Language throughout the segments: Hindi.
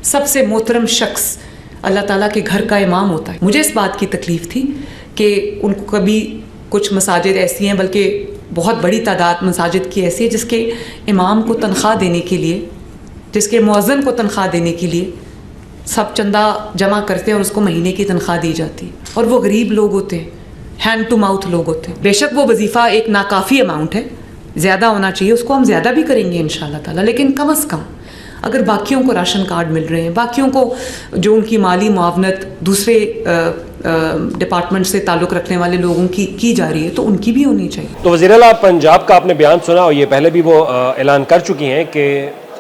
सबसे मोहतरम शख्स अल्लाह ताला के घर का इमाम होता है। मुझे इस बात की तकलीफ़ थी कि उनको कभी कुछ मसाजिद ऐसी हैं, बल्कि बहुत बड़ी तादाद मसाजिद की ऐसी है जिसके इमाम को तनख्वाह देने के लिए, जिसके मुअज्जिन को तनख्वाह देने के लिए सब चंदा जमा करते हैं और उसको महीने की तनख्वाह दी जाती है, और वो गरीब लोग होते हैं, हैंड टू माउथ लोग होते हैं। बेशक वो वजीफ़ा एक नाकाफ़ी अमाउंट है, ज़्यादा होना चाहिए, उसको हम ज़्यादा भी करेंगे इंशाअल्लाह ताला, लेकिन कम अज़ कम अगर बाकियों को राशन कार्ड मिल रहे हैं, बाकियों को जो उनकी माली मुआवनत दूसरे डिपार्टमेंट से ताल्लुक़ रखने वाले लोगों की जा रही है, तो उनकी भी होनी चाहिए। तो वज़ीर-ए-आला पंजाब का आपने बयान सुना, और ये पहले भी वो ऐलान कर चुकी हैं कि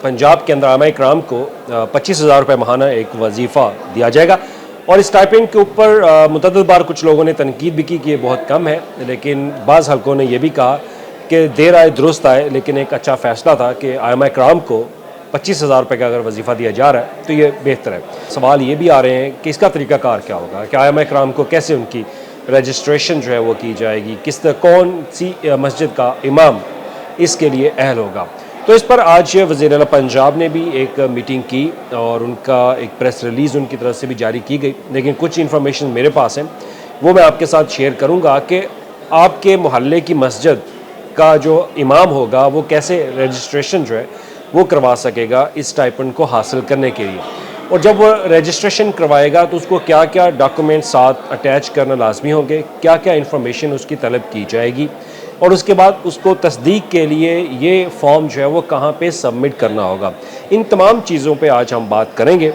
पंजाब के अंदर आमा इकराम को 25,000 रुपये माहाना एक वजीफ़ा दिया जाएगा। और इस टाइपिंग के ऊपर मुतअद्दिद बार कुछ लोगों ने तनकीद भी की कि ये बहुत कम है, लेकिन बाज़ हल्कों ने यह भी कहा कि देर आए दुरुस्त आए, लेकिन एक अच्छा फ़ैसला था कि आमा इकराम को 25,000 रुपये का अगर वजीफ़ा दिया जा रहा है तो ये बेहतर है। सवाल ये भी आ रहे हैं कि इसका तरीक़ाकार क्या होगा, कि आमा इकराम को कैसे उनकी रजिस्ट्रेशन जो है वो की जाएगी, कौन सी मस्जिद का इमाम इसके लिए अहल होगा। तो इस पर आज वज़ीर-ए-आला पंजाब ने भी एक मीटिंग की और उनका एक प्रेस रिलीज़ उनकी तरफ से भी जारी की गई, लेकिन कुछ इन्फॉर्मेशन मेरे पास है वो मैं आपके साथ शेयर करूंगा कि आपके मोहल्ले की मस्जिद का जो इमाम होगा वो कैसे रजिस्ट्रेशन जो है वो करवा सकेगा इस स्टाइपेंड को हासिल करने के लिए, और जब वो रजिस्ट्रेशन करवाएगा तो उसको क्या क्या डॉक्यूमेंट साथ अटैच करना लाजमी होंगे, क्या क्या इन्फॉर्मेशन उसकी तलब की जाएगी, और उसके बाद उसको तस्दीक के लिए ये फॉर्म जो है वो कहाँ पे सबमिट करना होगा। इन तमाम चीज़ों पे आज हम बात करेंगे।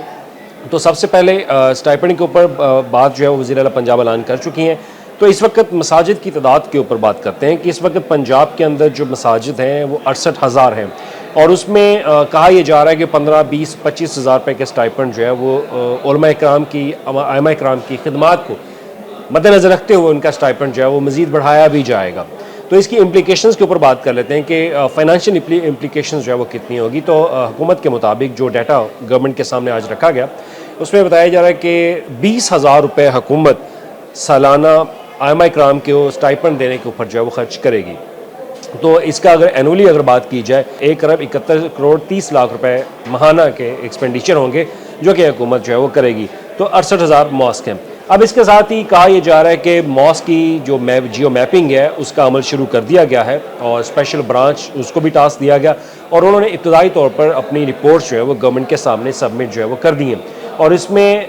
तो सबसे पहले स्टाइपेंड के ऊपर बात जो है वो वज़ीर-ए-आला पंजाब ऐलान कर चुकी हैं। तो इस वक्त मसाजिद की तादाद के ऊपर बात करते हैं कि इस वक्त पंजाब के अंदर जो मसाजिद हैं वो 68,000 हैं, और उसमें कहा यह जा रहा है कि 15, 20, 25,000 रुपये के स्टाइपेंड जो है वो उलमा इकराम की, आइमा इकराम की खिदमात को मद्देनज़र रखते हुए उनका स्टाइपेंड जो है वो मज़ीद बढ़ाया भी जाएगा। तो इसकी इम्प्लीकेशंस के ऊपर बात कर लेते हैं कि फ़ाइनेंशियल इम्प्लीकेशंस जो है वो कितनी होगी। तो हुकूमत के मुताबिक जो डाटा गवर्नमेंट के सामने आज रखा गया उसमें बताया जा रहा है कि 20,000 रुपये हुकूमत सालाना आइमा इकराम को स्टाइपेंड देने के ऊपर जो है वो खर्च करेगी। तो इसका अगर एनुअली अगर बात की जाए 1,71,30,00,000 रुपये माहाना के एक्सपेंडिचर होंगे जो कि हुकूमत जो है वो करेगी। तो 68,000 मॉस्क हैं। अब इसके साथ ही कहा यह जा रहा है कि मॉस्क की जो जियो मैपिंग है उसका अमल शुरू कर दिया गया है, और स्पेशल ब्रांच उसको भी टास्क दिया गया, और उन्होंने इब्तदाई तौर पर अपनी रिपोर्ट्स जो है वो गवर्नमेंट के सामने सबमिट जो है वो कर दी हैं। और इसमें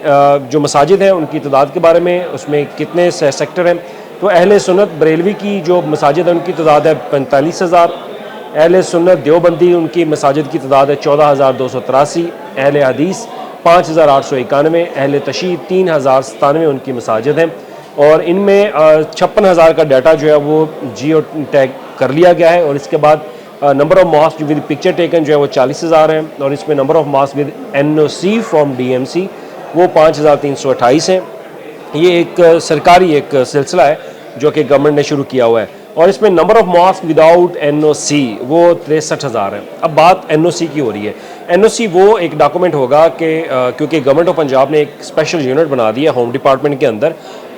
जो मसाजिद हैं उनकी तादाद के बारे में, उसमें कितने सेक्टर हैं, तो अहले सुन्नत बरेलवी की जो मसाजिद है उनकी तादाद है 45,000, अहले सुन्नत देवबंदी उनकी मसाजिद की तादाद है 14,283, अहले हदीस 5,891, अहले तशीद 3,097 उनकी मसाजिद हैं, और इनमें 56,000 का डाटा जो है वो जियो टैग कर लिया गया है। और इसके बाद number of mosque with picture taken जो है वो 40,000 हैं, और इसमें number of mosque with NOC from DMC वो 5,328 हैं। ये एक सरकारी एक सिलसिला है जो कि गवर्नमेंट ने शुरू किया हुआ है, और इसमें number of mosque without NOC वो 63,000 है। अब बात NOC की हो रही है। NOC वो एक डॉक्यूमेंट होगा कि क्योंकि गवर्नमेंट ऑफ पंजाब ने एक स्पेशल यूनिट बना दिया होम डिपार्टमेंट के अंदर,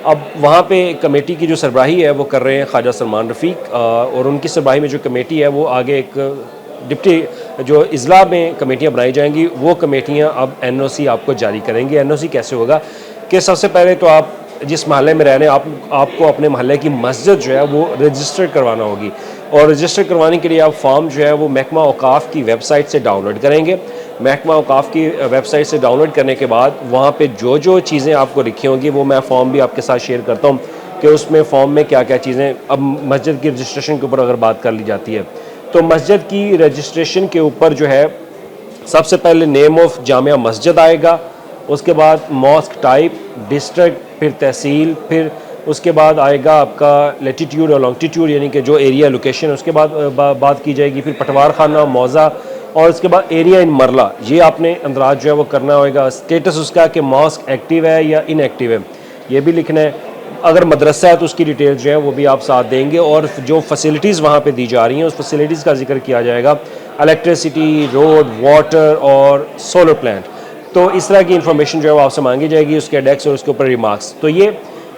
अब वहाँ पे कमेटी की जो सरबराही है वो कर रहे हैं ख्वाजा सलमान रफ़ीक, और उनकी सरबराही में जो कमेटी है वो आगे एक डिप्टी जो इजला में कमेटियाँ बनाई जाएंगी, वो कमेटियाँ अब NOC आपको जारी करेंगी। NOC कैसे होगा कि सबसे पहले तो आप जिस महल्ले में रह रहे हैं आपको अपने महल्ले की मस्जिद जो है वो रजिस्टर करवाना होगी, और रजिस्टर करवाने के लिए आप फॉर्म जो है वो महकमा औकाफ़ की वेबसाइट से डाउनलोड करेंगे। महकमा औकाफ़ की वेबसाइट से डाउनलोड करने के बाद वहाँ पे जो जो चीज़ें आपको लिखी होंगी वो मैं फ़ॉर्म भी आपके साथ शेयर करता हूँ कि उसमें फ़ॉर्म में क्या क्या चीज़ें। अब मस्जिद की रजिस्ट्रेशन के ऊपर अगर बात कर ली जाती है तो मस्जिद की रजिस्ट्रेशन के ऊपर जो है सबसे पहले नेम ऑफ जामिया मस्जिद आएगा, उसके बाद मॉस्क टाइप, डिस्ट्रिक्ट, फिर तहसील, फिर उसके बाद आएगा आपका लेटीट्यूड और लॉन्गिट्यूड यानी कि जो एरिया लोकेशन, उसके बाद बात की जाएगी, फिर पटवार खाना, मौज़ा, और उसके बाद एरिया इन मरला। ये आपने अंदराज जो है वो करना होगा। स्टेटस उसका कि मॉस्क एक्टिव है या इनएक्टिव है ये भी लिखना है। अगर मदरसा है तो उसकी डिटेल जो है वो भी आप साथ देंगे, और जो फैसिलिटीज़ वहाँ पे दी जा रही हैं उस फैसिलिटीज़ का जिक्र किया जाएगा, इलेक्ट्रिसिटी, रोड, वाटर और सोलर प्लांट। तो इस तरह की इन्फॉर्मेशन जो है वो आपसे मांगी जाएगी, उसके डेस्क और उसके ऊपर रिमार्क्स। तो ये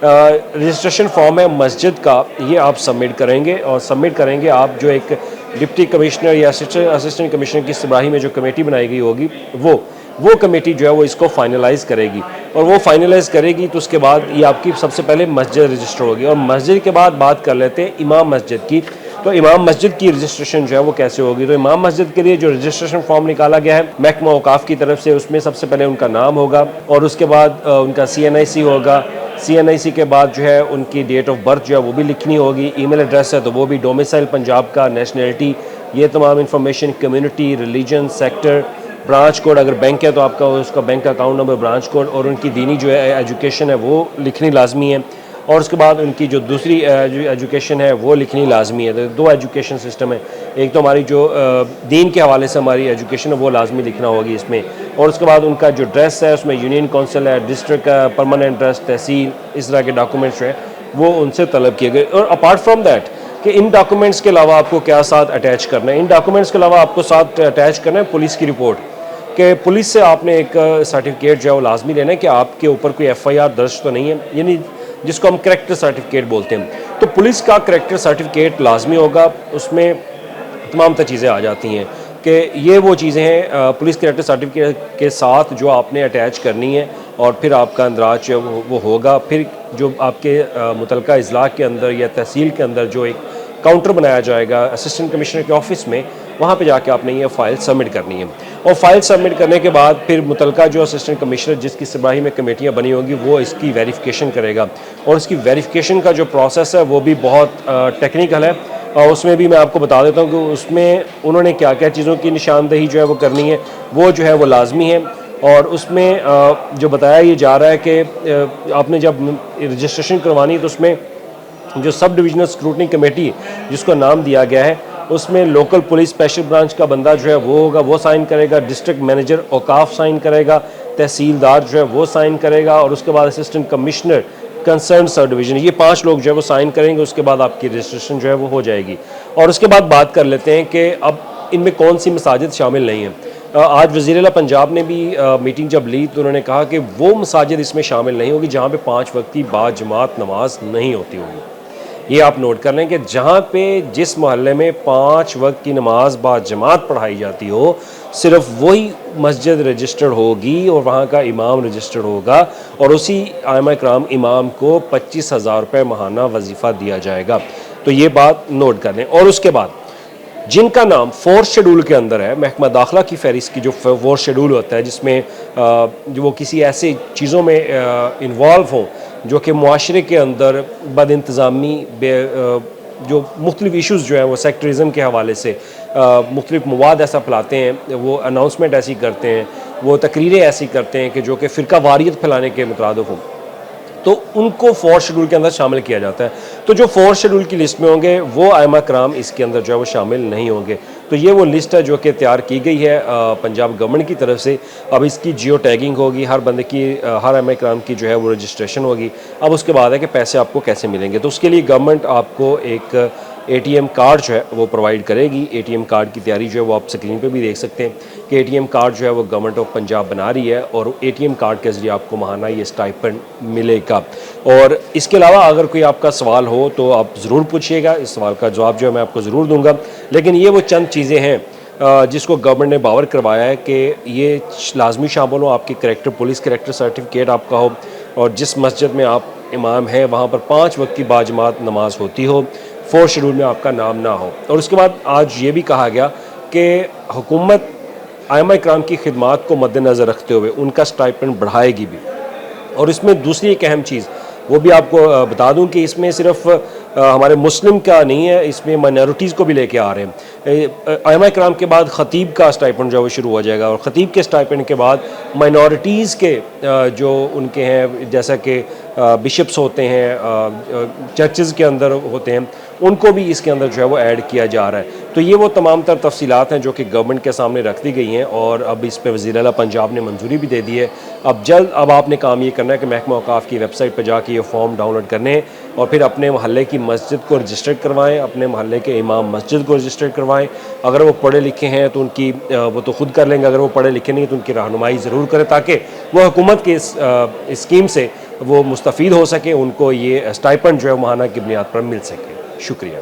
रजिस्ट्रेशन फॉर्म है मस्जिद का, ये आप सबमिट करेंगे, और सबमिट करेंगे आप जो एक डिप्टी कमिश्नर या असिस्टेंट कमिश्नर की सरबराही में जो कमेटी बनाई गई होगी वो, वो कमेटी जो है वो इसको फाइनलाइज करेगी, और वो फाइनलाइज करेगी तो उसके बाद ये आपकी सबसे पहले मस्जिद रजिस्टर होगी। और मस्जिद के बाद बात कर लेते हैं इमाम मस्जिद की। तो इमाम मस्जिद की रजिस्ट्रेशन जो है वो कैसे होगी? तो इमाम मस्जिद के लिए जो रजिस्ट्रेशन फॉर्म निकाला गया है महकमा औकाफ की तरफ से, उसमें सबसे पहले उनका नाम होगा और उसके बाद उनका CNIC होगा। CNIC के बाद जो है उनकी डेट ऑफ बर्थ जो है वो भी लिखनी होगी। ईमेल एड्रेस है तो वो भी, डोमिसाइल पंजाब का, नेशनैलिटी, ये तमाम information, community, religion, sector, branch code, अगर बैंक है तो आपका उसका bank account number, branch code, और उनकी दीनी जो है एजुकेशन है वो लिखनी लाजमी है। और उसके बाद उनकी जो दूसरी जो एजुकेशन है वो लिखनी लाजमी है। तो दो एजुकेशन सिस्टम है, एक तो हमारी जो दीन के हवाले से हमारी एजुकेशन है वो लाजमी लिखना होगी इसमें। और उसके बाद उनका जो ड्रेस है उसमें यूनियन काउंसिल है, डिस्ट्रिक्ट का परमानेंट ड्रेस, तहसील, इस तरह के डॉक्यूमेंट्स जो हैं वो उनसे तलब किए गए। और अपार्ट फ्राम दैट कि इन डॉक्यूमेंट्स के अलावा आपको क्या साथ अटैच करना है, इन डॉक्यूमेंट्स के अलावा आपको साथ अटैच करना है पुलिस की रिपोर्ट, कि पुलिस से आपने एक सर्टिफिकेट जो है वो लाजमी लेना है कि आपके ऊपर कोई FIR दर्ज तो नहीं है, यानी जिसको हम करैक्टर सर्टिफिकेट बोलते हैं। तो पुलिस का करैक्टर सर्टिफिकेट लाजमी होगा, उसमें तमाम तर चीज़ें आ जाती हैं कि ये वो चीज़ें हैं पुलिस करैक्टर सर्टिफिकेट के साथ जो आपने अटैच करनी है, और फिर आपका अंदराज जो वो होगा। फिर जो आपके मुतलका अजला के अंदर या तहसील के अंदर जो एक काउंटर बनाया जाएगा असिस्टेंट कमिश्नर के ऑफिस में, वहाँ पे जाके आपने ये फ़ाइल सबमिट करनी है। और फाइल सबमिट करने के बाद फिर मुतलका जो असिस्टेंट कमिश्नर जिसकी सरबराही में कमेटियाँ बनी होंगी वो इसकी वेरिफिकेशन करेगा। और इसकी वेरिफिकेशन का जो प्रोसेस है वो भी बहुत टेक्निकल है, और उसमें भी मैं आपको बता देता हूँ कि उसमें उन्होंने क्या क्या चीज़ों की निशानदेही जो है वो करनी है, वो जो है वो लाजमी है। और उसमें जो बताया ये जा रहा है कि आपने जब रजिस्ट्रेशन करवानी है तो उसमें जो सब डिविजनल स्क्रूटनी कमेटी जिसको नाम दिया गया है उसमें लोकल पुलिस स्पेशल ब्रांच का बंदा जो है वो होगा, वो साइन करेगा, डिस्ट्रिक्ट मैनेजर औकाफ साइन करेगा, तहसीलदार जो है वो साइन करेगा, और उसके बाद assistant commissioner concern sub division, ये 5 लोग जो है वो साइन करेंगे। उसके बाद आपकी रजिस्ट्रेशन जो है वो हो जाएगी। और उसके बाद बात कर लेते हैं कि अब इनमें कौन सी मसाजिद शामिल नहीं हैं। आज वज़ीर आला पंजाब ने भी मीटिंग जब ली तो उन्होंने कहा कि वो मसाजिद इसमें शामिल नहीं होगी जहाँ पे 5 वक्ती बाजमात नमाज नहीं होती होगी। ये आप नोट कर लें कि जहाँ पे जिस मोहल्ले में 5 वक्त की नमाज बाजमात पढ़ाई जाती हो, सिर्फ वही मस्जिद रजिस्टर्ड होगी और वहाँ का इमाम रजिस्टर्ड होगा, और उसी आइमा इकराम इमाम को 25,000 रुपये माहाना वजीफ़ा दिया जाएगा। तो ये बात नोट कर लें। और उसके बाद जिनका नाम 4th शेड्यूल के अंदर है, महकमा दाखिला की फहरिस्त की जो 4th शेड्यूल होता है जिसमें जो वो किसी ऐसी चीज़ों में इन्वॉल्व हों जो कि मुआशरे के अंदर बद इंतज़ामी जो मुख्तलिफ इशूज़ जो हैं वो सेक्टरिज़म के हवाले से मुख्तलिफ मवाद ऐसा फैलाते हैं, वो अनाउंसमेंट ऐसी करते हैं, वो तकरीरें ऐसी करते हैं कि जो कि फ़िरका वारियत फैलाने के मुतरादिफ हों, तो उनको 4th शेड्यूल के अंदर शामिल किया जाता है। तो जो 4th शेड्यूल की लिस्ट में होंगे वो आइमा कराम इसके अंदर जो है वो शामिल नहीं होंगे। तो ये वो लिस्ट है जो कि तैयार की गई है पंजाब गवर्नमेंट की तरफ से। अब इसकी जियो टैगिंग होगी, हर बंदे की हर आइमा कराम की जो है वो रजिस्ट्रेशन होगी। अब उसके बाद है कि पैसे आपको कैसे मिलेंगे, तो उसके लिए गवर्नमेंट आपको एक ATM कार्ड जो है वो प्रोवाइड करेगी। ATM कार्ड की तैयारी जो है वो आप स्क्रीन पे भी देख सकते हैं कि ATM कार्ड जो है वो गवर्नमेंट ऑफ पंजाब बना रही है, और ATM कार्ड के ज़रिए आपको माहाना ये स्टाइपेंड मिलेगा। और इसके अलावा अगर कोई आपका सवाल हो तो आप ज़रूर पूछिएगा, इस सवाल का जवाब जो है मैं आपको ज़रूर दूँगा। लेकिन ये वो चंद चीज़ें हैं जिसको गवर्नमेंट ने बावर करवाया है कि ये लाजमी शामिल हो, आपकी करैक्टर पुलिस करैक्टर सर्टिफिकेट आपका हो, और जिस मस्जिद में आप इमाम हैं वहाँ पर 5 वक्त की बाजमात नमाज होती हो, 4th शेड्यूल में आपका नाम ना हो। और उसके बाद आज ये भी कहा गया कि हुकूमत आइमा इकराम की खिदमात को मद्देनज़र रखते हुए उनका स्टाइपेंड बढ़ाएगी भी। और इसमें दूसरी एक अहम चीज़ वो भी आपको बता दूं कि इसमें सिर्फ हमारे मुस्लिम का नहीं है, इसमें माइनॉरिटीज़ को भी लेके आ रहे हैं। आइमा इकराम के बाद ख़तीब का स्टाइपेंड जो है वो शुरू हो जाएगा, और ख़तीब के स्टाइपेंड के बाद माइनॉरिटीज़ के जो उनके हैं, जैसा कि बिशप्स होते हैं, चर्चेज़ के अंदर होते हैं, उनको भी इसके अंदर जो है वो ऐड किया जा रहा है। तो ये वो तमाम तर तफसीलात हैं जो कि गवर्नमेंट के सामने रख दी गई हैं, और अब इस पर वज़ीर आला पंजाब ने मंजूरी भी दे दी है। अब आपने काम ये करना है कि महकमा औकाफ की वेबसाइट पर जाके ये फॉर्म डाउनलोड करने हैं, और फिर अपने महल्ले की मस्जिद को रजिस्टर्ड करवाएं, अपने महल्ले के इमाम मस्जिद को रजिस्टर्ड करवाएं। अगर वो पढ़े लिखे हैं तो उनकी वो तो खुद कर लेंगे, अगर वो पढ़े लिखे नहीं तो उनकी रहनुमाई ज़रूर करें ताकि वो हुकूमत की इस स्कीम से वो मुस्तफ़ीद हो सके, उनको ये स्टाइपेंड जो है माहाना की बुनियाद पर मिल सके। शुक्रिया।